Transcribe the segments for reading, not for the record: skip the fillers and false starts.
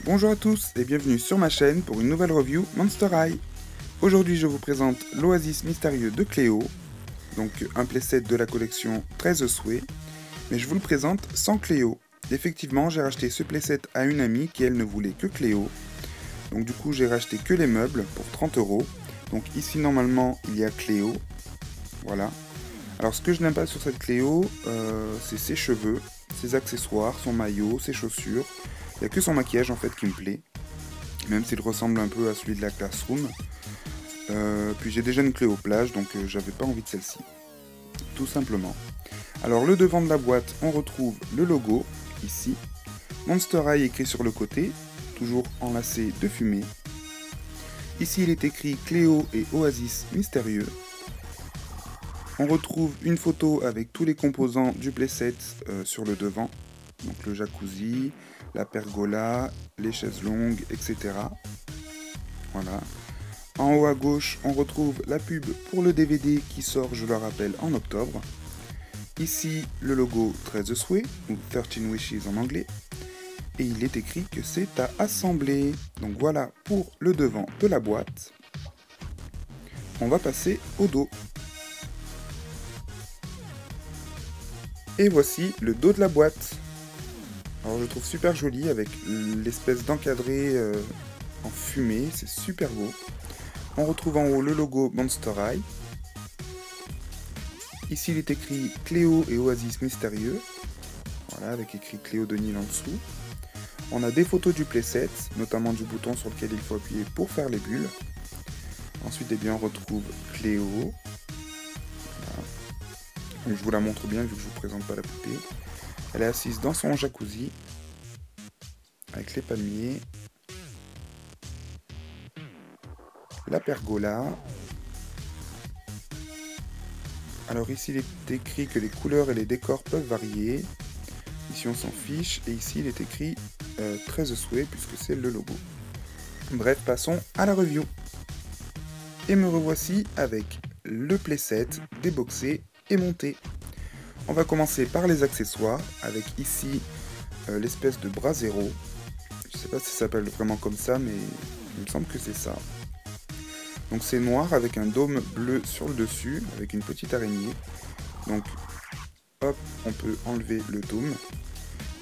Bonjour à tous et bienvenue sur ma chaîne pour une nouvelle review Monster High. Aujourd'hui je vous présente l'Oasis mystérieux de Cléo, donc un playset de la collection 13 souhaits, mais je vous le présente sans Cléo. Effectivement j'ai racheté ce playset à une amie qui elle ne voulait que Cléo, donc du coup j'ai racheté que les meubles pour 30 €. Donc ici normalement il y a Cléo, voilà. Alors ce que je n'aime pas sur cette Cléo, c'est ses cheveux, ses accessoires, son maillot, ses chaussures. Il n'y a que son maquillage en fait qui me plaît, même s'il ressemble un peu à celui de la Classroom. Puis j'ai déjà une Cléo plage, donc j'avais pas envie de celle-ci, tout simplement. Alors le devant de la boîte, on retrouve le logo, ici. Monster High écrit sur le côté, toujours enlacé de fumée. Ici il est écrit Cléo et Oasis mystérieux. On retrouve une photo avec tous les composants du playset sur le devant. Donc le jacuzzi, la pergola, les chaises longues, etc. Voilà. En haut à gauche, on retrouve la pub pour le DVD qui sort, je le rappelle, en octobre. Ici, le logo 13 souhaits, ou 13 wishes en anglais. Et il est écrit que c'est à assembler. Donc voilà pour le devant de la boîte. On va passer au dos. Et voici le dos de la boîte. Alors je trouve super joli avec l'espèce d'encadré en fumée, c'est super beau. On retrouve en haut le logo Monster High. Ici il est écrit Cléo et Oasis mystérieux. Voilà, avec écrit Cléo de Nil en dessous. On a des photos du playset, notamment du bouton sur lequel il faut appuyer pour faire les bulles. Ensuite eh bien, on retrouve Cléo. Voilà. Donc, je vous la montre bien vu que je vous présente pas la poupée. Elle est assise dans son jacuzzi avec les palmiers, la pergola. Alors ici il est écrit que les couleurs et les décors peuvent varier. Ici on s'en fiche et ici il est écrit 13 souhaits puisque c'est le logo. Bref, passons à la review. Et me revoici avec le playset déboxé et monté. On va commencer par les accessoires avec ici l'espèce de brasero. Je sais pas si ça s'appelle vraiment comme ça mais il me semble que c'est ça. Donc c'est noir avec un dôme bleu sur le dessus avec une petite araignée. Donc hop, on peut enlever le dôme.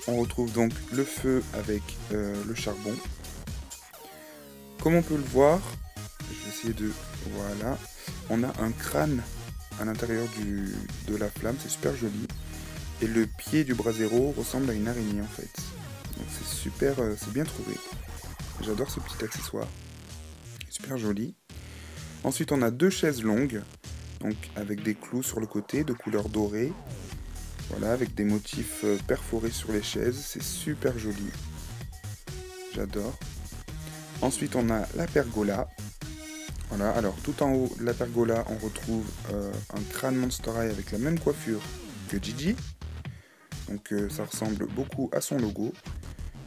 On retrouve donc le feu avec le charbon. Comme on peut le voir, je vais essayer de... Voilà. On a un crâne à l'intérieur de la flamme, c'est super joli. Et le pied du brasero ressemble à une araignée en fait. Donc c'est super, c'est bien trouvé. J'adore ce petit accessoire. Super joli. Ensuite on a deux chaises longues, donc avec des clous sur le côté de couleur dorée. Voilà, avec des motifs perforés sur les chaises, c'est super joli. J'adore. Ensuite on a la pergola. Voilà, alors tout en haut de la pergola on retrouve un crâne Monster High avec la même coiffure que Gigi. Donc ça ressemble beaucoup à son logo.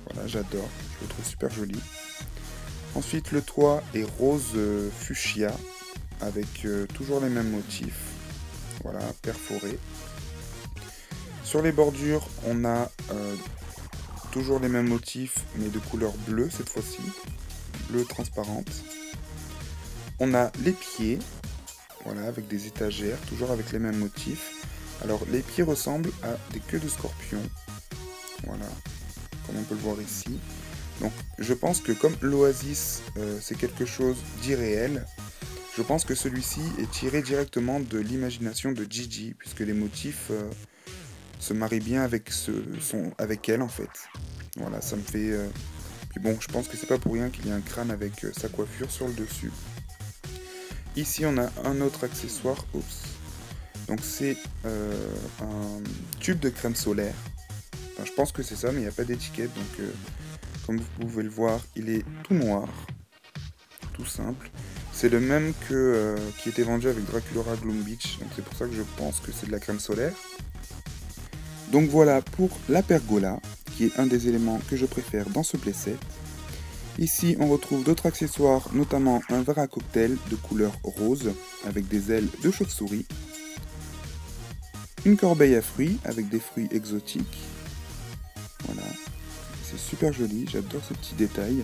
Voilà, j'adore, je le trouve super joli. Ensuite le toit est rose fuchsia avec toujours les mêmes motifs. Voilà, perforés. Sur les bordures, on a toujours les mêmes motifs, mais de couleur bleue cette fois-ci, bleu transparente. On a les pieds, voilà, avec des étagères, toujours avec les mêmes motifs. Alors les pieds ressemblent à des queues de scorpion, voilà, comme on peut le voir ici. Donc je pense que comme l'Oasis c'est quelque chose d'irréel, je pense que celui-ci est tiré directement de l'imagination de Gigi, puisque les motifs se marie bien avec, avec elle en fait. Voilà, ça me fait... Puis bon, je pense que c'est pas pour rien qu'il y a un crâne avec sa coiffure sur le dessus. Ici, on a un autre accessoire. Oups. Donc c'est un tube de crème solaire. Enfin, je pense que c'est ça, mais il n'y a pas d'étiquette. Donc, comme vous pouvez le voir, il est tout noir. Tout simple. C'est le même que qui était vendu avec Draculaura Gloom Beach. Donc c'est pour ça que je pense que c'est de la crème solaire. Donc voilà pour la pergola, qui est un des éléments que je préfère dans ce playset. Ici on retrouve d'autres accessoires, notamment un verre à cocktail de couleur rose, avec des ailes de chauve-souris. Une corbeille à fruits, avec des fruits exotiques. Voilà, c'est c'est super joli, j'adore ces petits détails.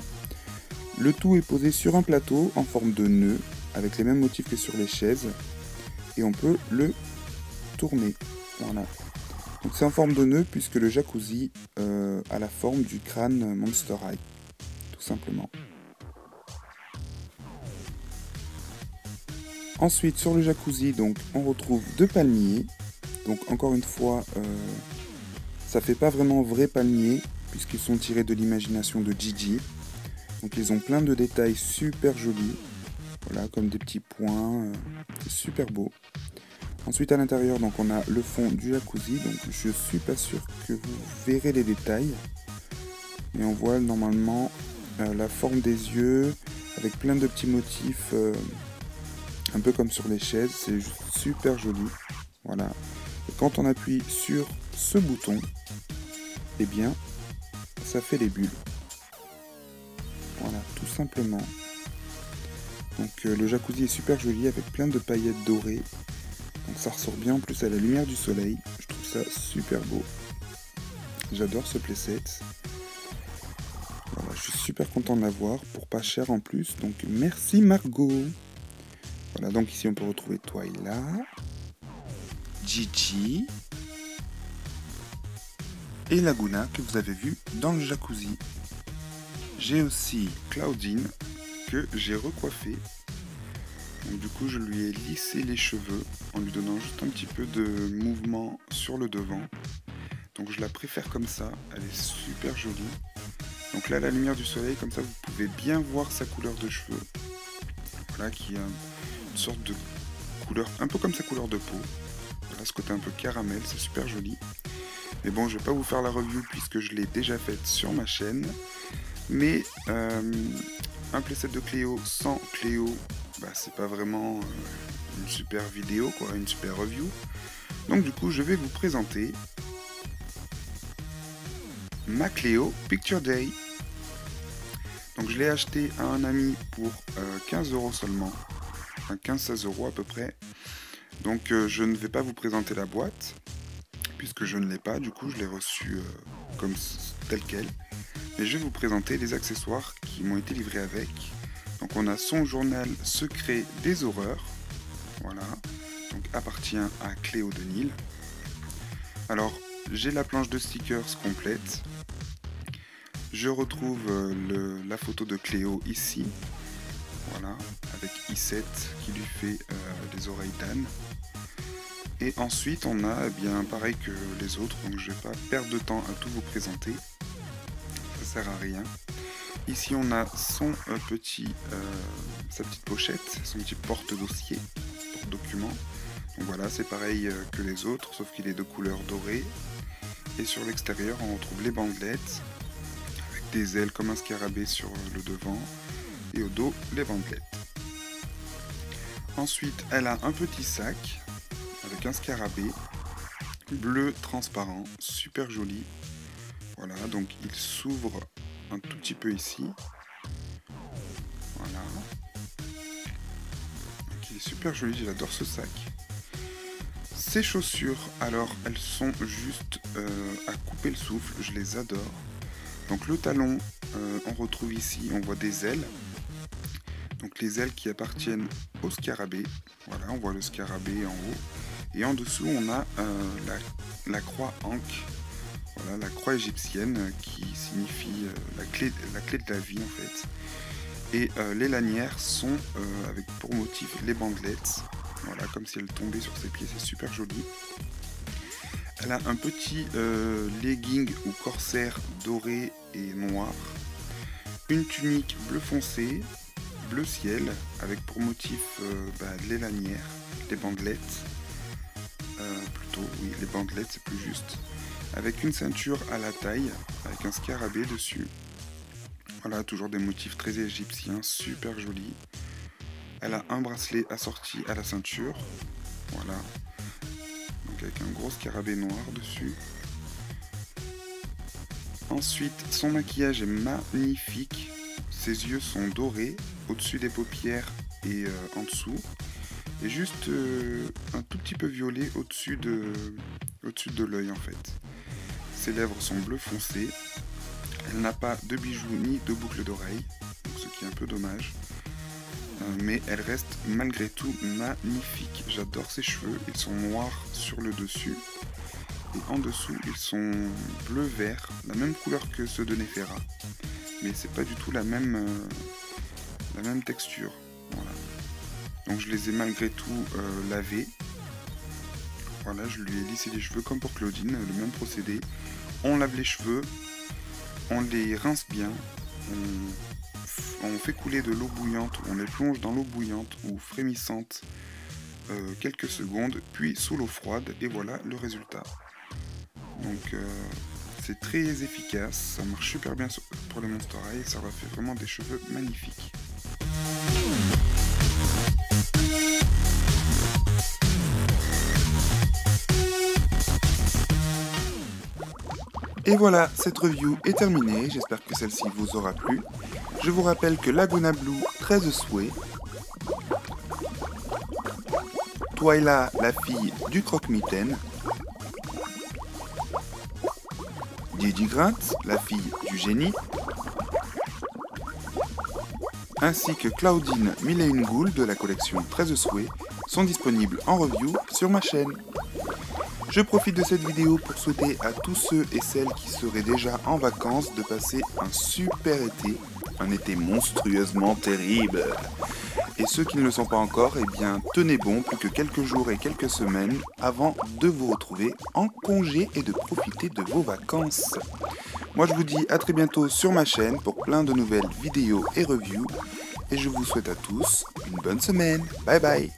Le tout est posé sur un plateau en forme de nœud, avec les mêmes motifs que sur les chaises. Et on peut le tourner. Voilà. Donc c'est en forme de nœud puisque le jacuzzi a la forme du crâne Monster High, tout simplement. Ensuite sur le jacuzzi, donc on retrouve deux palmiers. Donc encore une fois, ça fait pas vraiment vrai palmier puisqu'ils sont tirés de l'imagination de Gigi. Donc ils ont plein de détails super jolis. Voilà, comme des petits points, c'est super beau. Ensuite à l'intérieur, donc on a le fond du jacuzzi, donc je suis pas sûr que vous verrez les détails. Mais on voit normalement la forme des yeux, avec plein de petits motifs, un peu comme sur les chaises, c'est juste super joli. Voilà. Et quand on appuie sur ce bouton, eh bien, ça fait les bulles. Voilà, tout simplement. Donc le jacuzzi est super joli avec plein de paillettes dorées. Donc ça ressort bien en plus à la lumière du soleil. Je trouve ça super beau. J'adore ce playset. Voilà, je suis super content de l'avoir pour pas cher en plus. Donc merci Margot. Voilà, donc ici on peut retrouver Twyla, Gigi et Laguna que vous avez vu dans le jacuzzi. J'ai aussi Claudine que j'ai recoiffée. Donc du coup je lui ai lissé les cheveux en lui donnant juste un petit peu de mouvement sur le devant. Donc je la préfère comme ça, elle est super jolie. Donc là à la lumière du soleil, comme ça vous pouvez bien voir sa couleur de cheveux. Voilà, qui a une sorte de couleur, un peu comme sa couleur de peau. Voilà, ce côté un peu caramel, c'est super joli. Mais bon, je vais pas vous faire la review puisque je l'ai déjà faite sur ma chaîne. Mais un playset de Cléo sans Cléo, bah, c'est pas vraiment une super vidéo, quoi, une super review. Donc du coup, je vais vous présenter ma Cléo Picture Day. Donc je l'ai acheté à un ami pour 15 € seulement, enfin 15-16 € à peu près. Donc je ne vais pas vous présenter la boîte, puisque je ne l'ai pas, du coup je l'ai reçu comme tel quel. Mais je vais vous présenter les accessoires qui m'ont été livrés avec. Donc on a son journal secret des horreurs, voilà, donc appartient à Cléo de Nil. Alors j'ai la planche de stickers complète. Je retrouve la photo de Cléo ici, voilà, avec I7 qui lui fait les oreilles d'âne. Et ensuite on a bien pareil que les autres, donc je vais pas perdre de temps à tout vous présenter, ça sert à rien. Ici on a son sa petite pochette, son petit porte-dossier, porte-document. Donc voilà, c'est pareil que les autres, sauf qu'il est de couleur dorée. Et sur l'extérieur on retrouve les bandelettes, avec des ailes comme un scarabée sur le devant, et au dos les bandelettes. Ensuite elle a un petit sac, avec un scarabée, bleu transparent, super joli. Voilà, donc il s'ouvre un tout petit peu ici. Voilà. Donc il est super joli, j'adore ce sac. Ces chaussures, alors elles sont juste à couper le souffle, je les adore. Donc le talon, on retrouve ici, on voit des ailes. Donc les ailes qui appartiennent au scarabée. Voilà, on voit le scarabée en haut. Et en dessous, on a la croix Ankh. Voilà, la croix égyptienne qui signifie la clé de la vie en fait. Et les lanières sont avec pour motif les bandelettes. Voilà, comme si elles tombaient sur ses pieds, c'est super joli. Elle a un petit legging ou corsaire doré et noir. Une tunique bleu foncé, bleu ciel, avec pour motif les lanières, les bandelettes. Plutôt, oui, les bandelettes, c'est plus juste. Avec une ceinture à la taille, avec un scarabée dessus. Voilà, toujours des motifs très égyptiens, super jolis. Elle a un bracelet assorti à la ceinture. Voilà. Donc avec un gros scarabée noir dessus. Ensuite, son maquillage est magnifique. Ses yeux sont dorés, au-dessus des paupières et en dessous. Et juste un tout petit peu violet au-dessus de l'œil en fait. Ses lèvres sont bleu foncé, Elle n'a pas de bijoux ni de boucles d'oreilles, ce qui est un peu dommage. Mais elle reste malgré tout magnifique. J'adore ses cheveux, ils sont noirs sur le dessus. Et en dessous, ils sont bleu-vert, la même couleur que ceux de Nefera. Mais c'est pas du tout la même texture. Voilà. Donc je les ai malgré tout lavés. Voilà, je lui ai lissé les cheveux comme pour Claudine, le même procédé. On lave les cheveux, on les rince bien, on fait couler de l'eau bouillante, on les plonge dans l'eau bouillante ou frémissante quelques secondes, puis sous l'eau froide, et voilà le résultat. Donc c'est très efficace, ça marche super bien pour les Monster High, ça leur fait vraiment des cheveux magnifiques. Et voilà, cette review est terminée, j'espère que celle-ci vous aura plu. Je vous rappelle que Laguna Blue, 13 souhaits. Twyla, la fille du croque-mitaine. Gigi Grant, la fille du génie. Ainsi que Claudine, 1001 Ghouls de la collection 13 souhaits sont disponibles en review sur ma chaîne. Je profite de cette vidéo pour souhaiter à tous ceux et celles qui seraient déjà en vacances de passer un super été, un été monstrueusement terrible. Et ceux qui ne le sont pas encore, eh bien tenez bon, plus que quelques jours et quelques semaines avant de vous retrouver en congé et de profiter de vos vacances. Moi je vous dis à très bientôt sur ma chaîne pour plein de nouvelles vidéos et reviews. Et je vous souhaite à tous une bonne semaine. Bye bye.